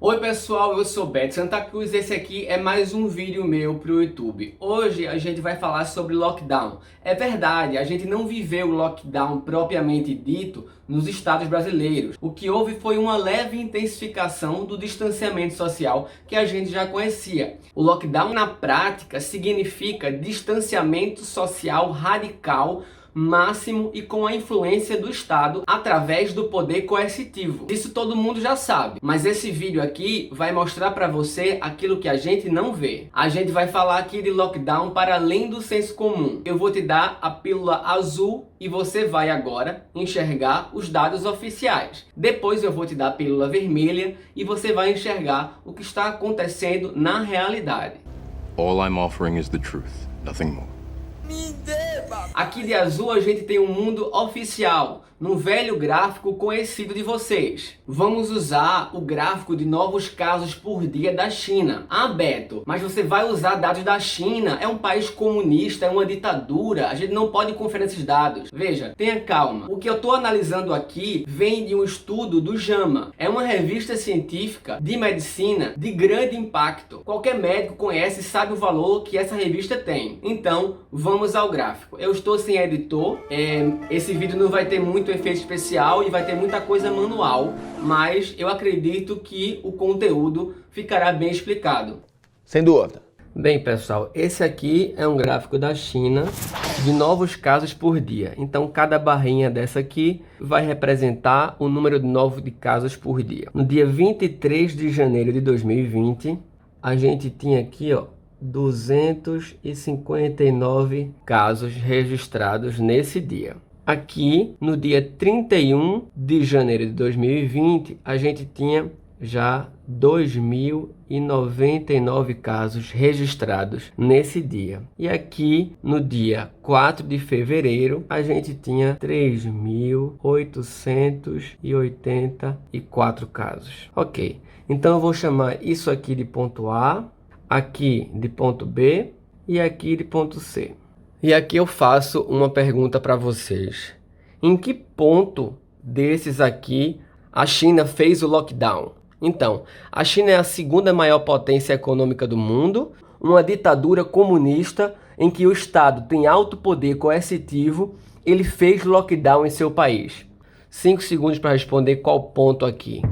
Oi pessoal, eu sou Beto Santa Cruz e esse aqui é mais um vídeo meu pro YouTube. Hoje a gente vai falar sobre lockdown. É verdade, a gente não viveu o lockdown propriamente dito nos estados brasileiros. O que houve foi uma leve intensificação do distanciamento social que a gente já conhecia. O lockdown na prática significa distanciamento social radical máximo e com a influência do Estado através do poder coercitivo. Isso todo mundo já sabe, mas esse vídeo aqui vai mostrar para você aquilo que a gente não vê. A gente vai falar aqui de lockdown para além do senso comum. Eu vou te dar a pílula azul e você vai agora enxergar os dados oficiais. Depois eu vou te dar a pílula vermelha e você vai enxergar o que está acontecendo na realidade. All I'm offering is the truth, nothing more. Aqui de azul a gente tem um mundo oficial, num velho gráfico conhecido de vocês. Vamos usar o gráfico de novos casos por dia da China. Ah, Beto, mas você vai usar dados da China? É um país comunista, é uma ditadura, a gente não pode conferir esses dados. Veja, tenha calma. O que eu estou analisando aqui vem de um estudo do JAMA. É uma revista científica de medicina de grande impacto. Qualquer médico conhece e sabe o valor que essa revista tem. Então, vamos ao gráfico. Eu estou sem editor, esse vídeo não vai ter muito efeito especial e vai ter muita coisa manual, mas eu acredito que o conteúdo ficará bem explicado. Sem dúvida. Bem, pessoal, esse aqui é um gráfico da China de novos casos por dia. Então, cada barrinha dessa aqui vai representar o número de novos casos por dia. No dia 23 de janeiro de 2020, a gente tinha aqui, ó, 259 casos registrados nesse dia. Aqui, no dia 31 de janeiro de 2020, a gente tinha já 2.099 casos registrados nesse dia. E aqui, no dia 4 de fevereiro, a gente tinha 3.884 casos. Ok, então eu vou chamar isso aqui de ponto A, aqui de ponto B e aqui de ponto C. E aqui eu faço uma pergunta para vocês. Em que ponto desses aqui a China fez o lockdown? Então, a China é a segunda maior potência econômica do mundo, uma ditadura comunista em que o Estado tem alto poder coercitivo, ele fez lockdown em seu país. 5 segundos para responder qual ponto aqui.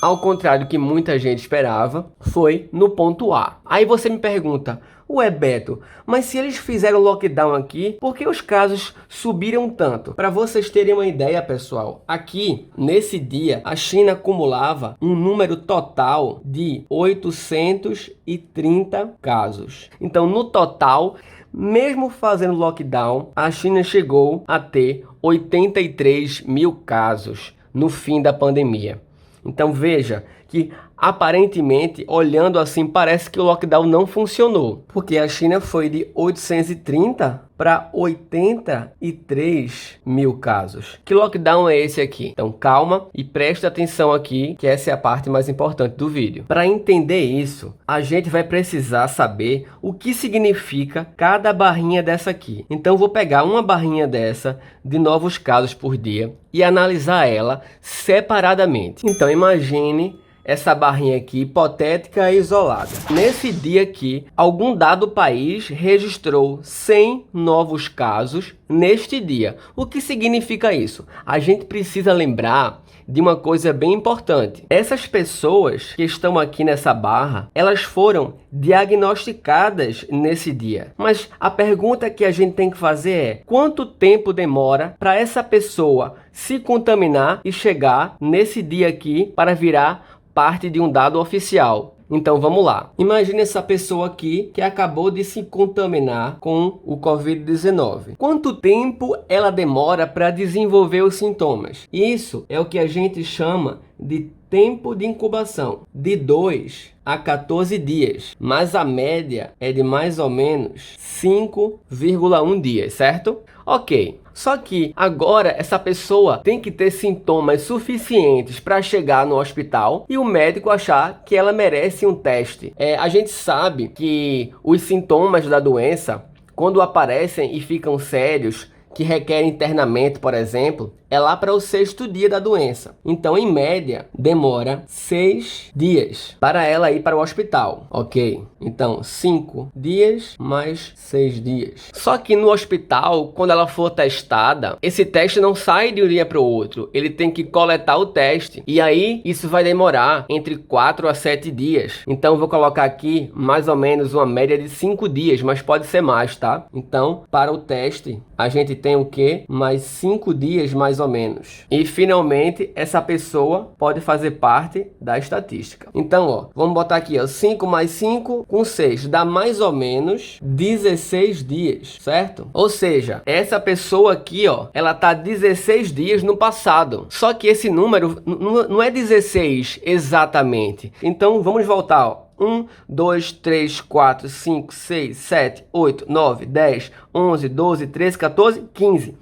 Ao contrário do que muita gente esperava, foi no ponto A. Aí você me pergunta, ué Beto, mas se eles fizeram lockdown aqui, por que os casos subiram tanto? Para vocês terem uma ideia, pessoal, aqui, nesse dia, a China acumulava um número total de 830 casos. Então, no total, mesmo fazendo lockdown, a China chegou a ter 83 mil casos no fim da pandemia. Então veja que aparentemente, olhando assim, parece que o lockdown não funcionou, porque a China foi de 830 para 83 mil casos. Que lockdown é esse aqui? Então calma e preste atenção aqui, que essa é a parte mais importante do vídeo. Para entender isso, a gente vai precisar saber o que significa cada barrinha dessa aqui. Então vou pegar uma barrinha dessa de novos casos por dia e analisar ela separadamente. Então imagine essa barrinha aqui, hipotética e isolada. Nesse dia aqui, algum dado país registrou 100 novos casos neste dia. O que significa isso? A gente precisa lembrar de uma coisa bem importante. Essas pessoas que estão aqui nessa barra, elas foram diagnosticadas nesse dia. Mas a pergunta que a gente tem que fazer é: quanto tempo demora para essa pessoa se contaminar e chegar nesse dia aqui para virar parte de um dado oficial? Então vamos lá. Imagine essa pessoa aqui que acabou de se contaminar com o Covid-19. Quanto tempo ela demora para desenvolver os sintomas? Isso é o que a gente chama de tempo de incubação, de 2 a 14 dias, mas a média é de mais ou menos 5,1 dias, certo? Ok, só que agora essa pessoa tem que ter sintomas suficientes para chegar no hospital e o médico achar que ela merece um teste. A gente sabe que os sintomas da doença, quando aparecem e ficam sérios, que requer internamento, por exemplo, é lá para o 6º dia da doença. Então, em média, demora 6 dias para ela ir para o hospital, ok? Então, 5 dias mais 6 dias. Só que no hospital, quando ela for testada, esse teste não sai de um dia para o outro. Ele tem que coletar o teste. E aí, isso vai demorar entre 4 a 7 dias. Então, eu vou colocar aqui mais ou menos uma média de 5 dias, mas pode ser mais, tá? Então, para o teste, a gente tem o quê? Mais 5 dias, mais ou menos. E, finalmente, essa pessoa pode fazer parte da estatística. Então, ó, vamos botar aqui, ó, 5 mais 5 com 6, dá mais ou menos 16 dias, certo? Ou seja, essa pessoa aqui, ó, ela tá 16 dias no passado. Só que esse número não é 16 exatamente. Então, vamos voltar, ó. 1, 2, 3, 4, 5, 6, 7, 8, 9, 10, 11, 12, 13, 14, 15.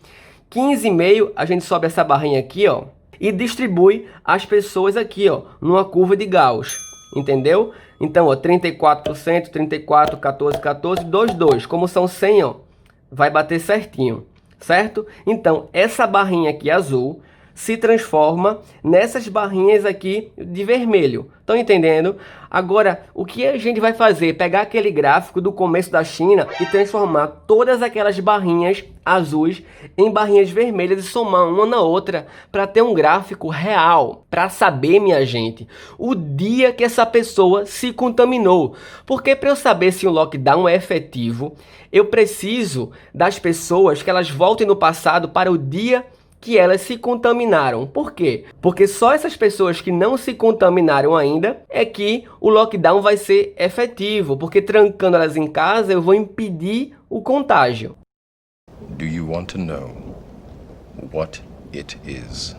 15,5, a gente sobe essa barrinha aqui, ó, e distribui as pessoas aqui, ó, numa curva de Gauss, entendeu? Então, ó, 34%, 34, 14, 14, 2, 2. Como são 100, ó, vai bater certinho, certo? Então, essa barrinha aqui azul se transforma nessas barrinhas aqui de vermelho. Estão entendendo? Agora, o que a gente vai fazer? Pegar aquele gráfico do começo da China e transformar todas aquelas barrinhas azuis em barrinhas vermelhas e somar uma na outra para ter um gráfico real, para saber, minha gente, o dia que essa pessoa se contaminou. Porque para eu saber se o lockdown é efetivo, eu preciso das pessoas que elas voltem no passado para o dia que elas se contaminaram. Por quê? Porque só essas pessoas que não se contaminaram ainda é que o lockdown vai ser efetivo, porque trancando elas em casa eu vou impedir o contágio. Do you want to know what it is?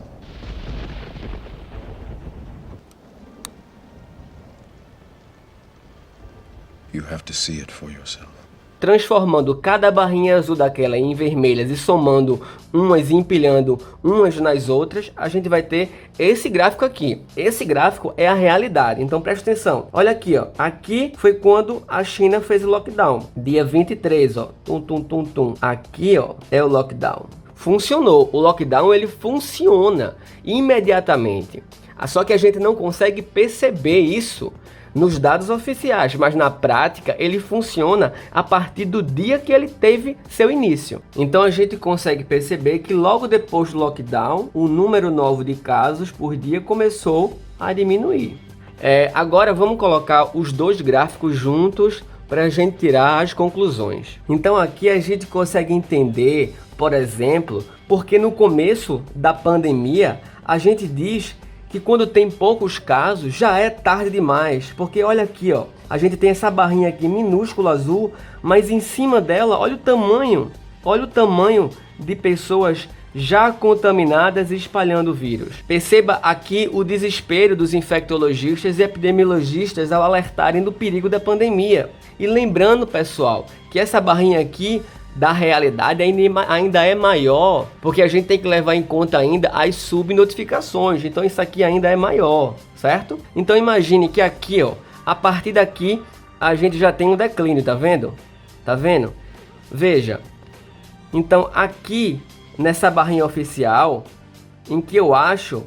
You have to see it for yourself. Transformando cada barrinha azul daquela em vermelhas e somando umas e empilhando umas nas outras, a gente vai ter esse gráfico aqui. Esse gráfico é a realidade, então presta atenção. Olha aqui, ó. Aqui foi quando a China fez o lockdown. Dia 23, ó. Tum, tum, tum, tum. Aqui, ó, é o lockdown. Funcionou. O lockdown, ele funciona imediatamente. Só que a gente não consegue perceber isso nos dados oficiais, mas na prática ele funciona a partir do dia que ele teve seu início. Então a gente consegue perceber que logo depois do lockdown, o número novo de casos por dia começou a diminuir. Agora vamos colocar os dois gráficos juntos para a gente tirar as conclusões. Então aqui a gente consegue entender, por exemplo, porque no começo da pandemia a gente diz que quando tem poucos casos já é tarde demais, porque olha aqui, ó, a gente tem essa barrinha aqui minúscula azul, mas em cima dela, olha o tamanho de pessoas já contaminadas e espalhando o vírus. Perceba aqui o desespero dos infectologistas e epidemiologistas ao alertarem do perigo da pandemia. E lembrando, pessoal, que essa barrinha aqui da realidade ainda é maior, porque a gente tem que levar em conta ainda as subnotificações, então isso aqui ainda é maior, certo? Então imagine que aqui, ó, a partir daqui a gente já tem um declínio, tá vendo? Tá vendo? Veja, então aqui nessa barrinha oficial, em que eu acho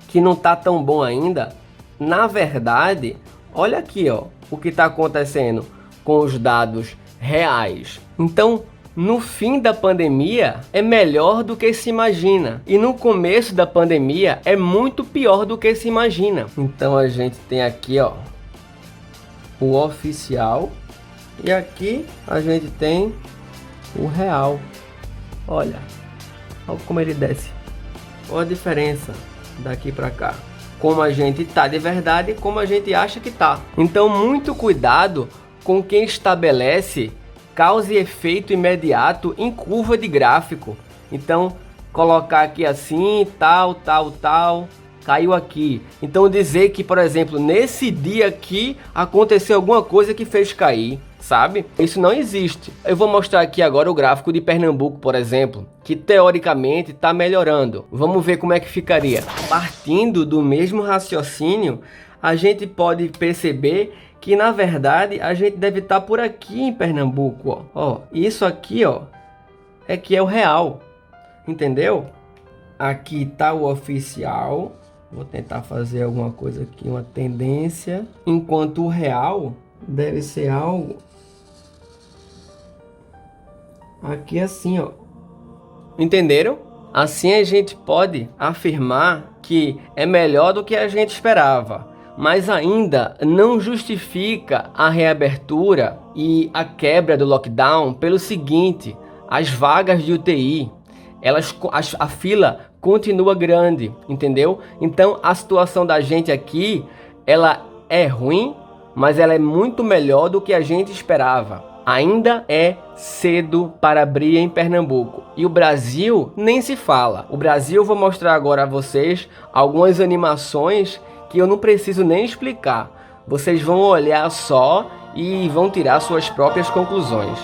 que não tá tão bom ainda, na verdade, olha aqui, ó, o que tá acontecendo com os dados reais. Então, no fim da pandemia é melhor do que se imagina, e no começo da pandemia é muito pior do que se imagina. Então a gente tem aqui, ó, o oficial, e aqui a gente tem o real. Olha como ele desce. Olha a diferença daqui para cá. Como a gente tá de verdade e como a gente acha que tá. Então muito cuidado com quem estabelece causa e efeito imediato em curva de gráfico. Então, colocar aqui assim, tal, caiu aqui. Então, dizer que, por exemplo, nesse dia aqui aconteceu alguma coisa que fez cair, sabe? Isso não existe. Eu vou mostrar aqui agora o gráfico de Pernambuco, por exemplo, que teoricamente está melhorando. Vamos ver como é que ficaria. Partindo do mesmo raciocínio, a gente pode perceber que na verdade a gente deve estar por aqui em Pernambuco, ó. Isso aqui, ó, é que é o real, entendeu? Aqui tá o oficial, vou tentar fazer alguma coisa aqui, uma tendência, enquanto o real deve ser algo aqui assim, ó. Entenderam? Assim a gente pode afirmar que é melhor do que a gente esperava, mas ainda não justifica a reabertura e a quebra do lockdown pelo seguinte: as vagas de UTI, a fila continua grande, entendeu? Então a situação da gente aqui, ela é ruim, mas ela é muito melhor do que a gente esperava. Ainda é cedo para abrir em Pernambuco. E o Brasil nem se fala. O Brasil, eu vou mostrar agora a vocês algumas animações que eu não preciso nem explicar. Vocês vão olhar só e vão tirar suas próprias conclusões.